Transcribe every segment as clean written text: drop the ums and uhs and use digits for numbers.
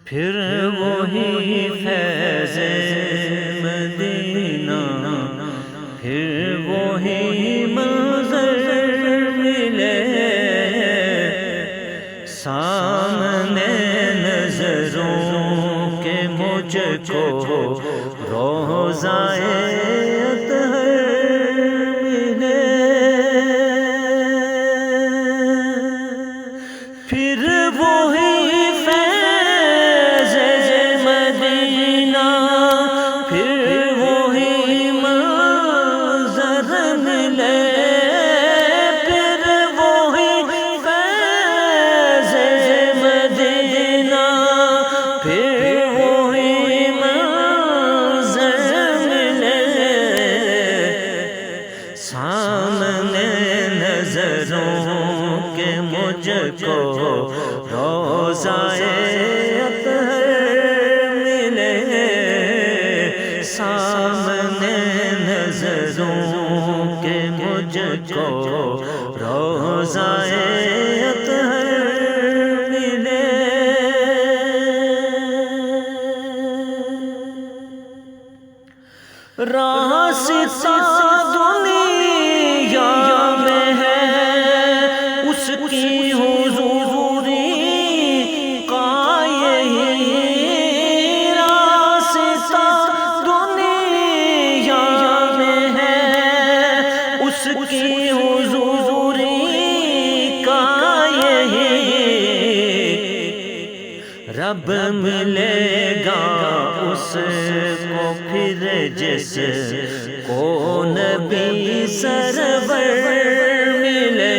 پھر وہی فیض مدینہ، پھر وہی منظر ملے سامنے نظروں کے مجھ کو روضہ پھر وہی فیض مدینہ، پھر وہی منظر ملے، پھر وہی فیض مدینہ، پھر وہی منظر ملے سامنے نظروں کے مجھ کو روضہ اطہر ملے، سامنے نظروں کے مجھ کو روضہ اطہر ملے۔ راستہ دنیا میں ہے اس کی حضوری کا یہی راستہ، دنیا میں ہے اس کی حضوری کا یہی، رب ملے گا اس کو پھر جس کو نبی سرور ملے،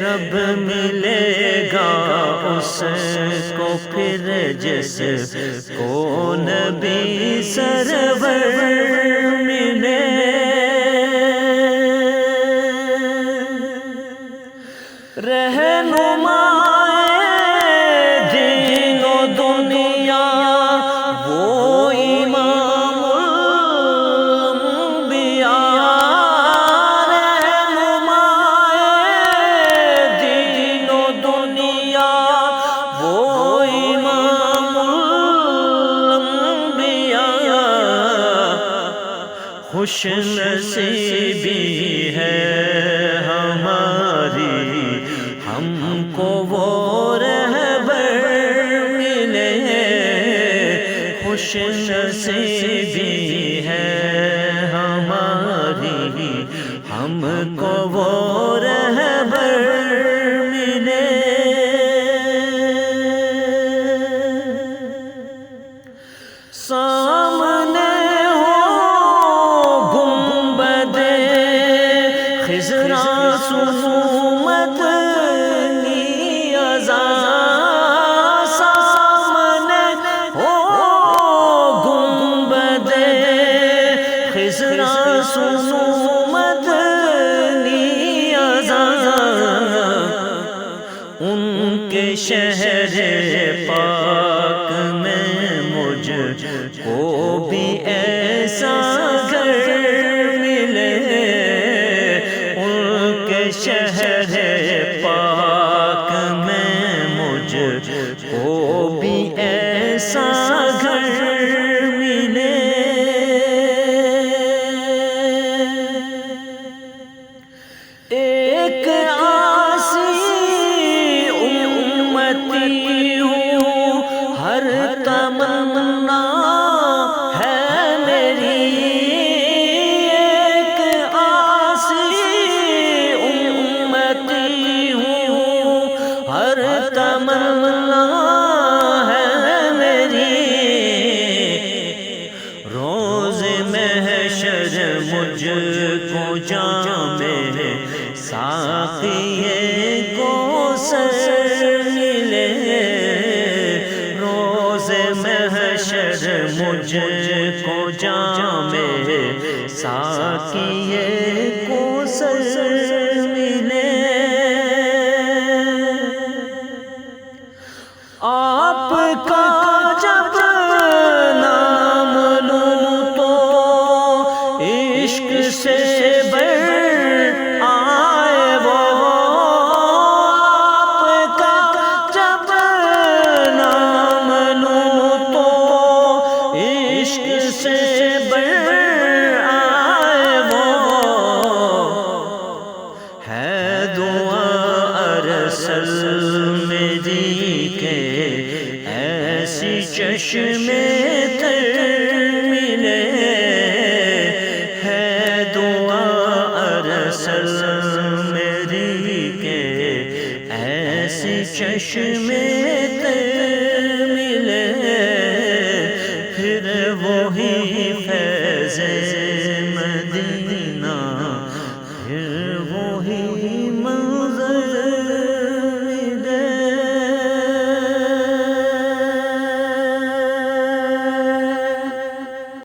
رب ملے گا اس کو پھر جس کو نبی سرور ملے۔ رہنما دین و دنیا وہ امام الانبیاء، رہنما دین و دنیا وہ امام الانبیاء، خوش نصیبی ہے ہماری ہم کو وہ رہبر ملے، خوش نصیبی ہے ہماری ہم کو وہ رہبر ملے۔ سامنے ہو گنبد خضرا سنو مدنی اذان، سامنے ہو گنبد خضرا سنو مدنی اذان، ان کے شہر پاک میں مجھ کو بھی ایسا گھر ملے، ان کے شہر پاک میں مجھ کو بھی ایسا گھر ملے۔ ایک عاصی امتی ہوں، ہر تمنا ہے میری، ایک عاصی امتی ہوں، ہر تمنا ہے میری، روز محشر مجھ کو جام ساقی کوثر ملے، روز محشر مجھ کو جام ساقی کوثر ملے۔ آپ کا جب نام لوں تو عشق سے بڑھ چشمے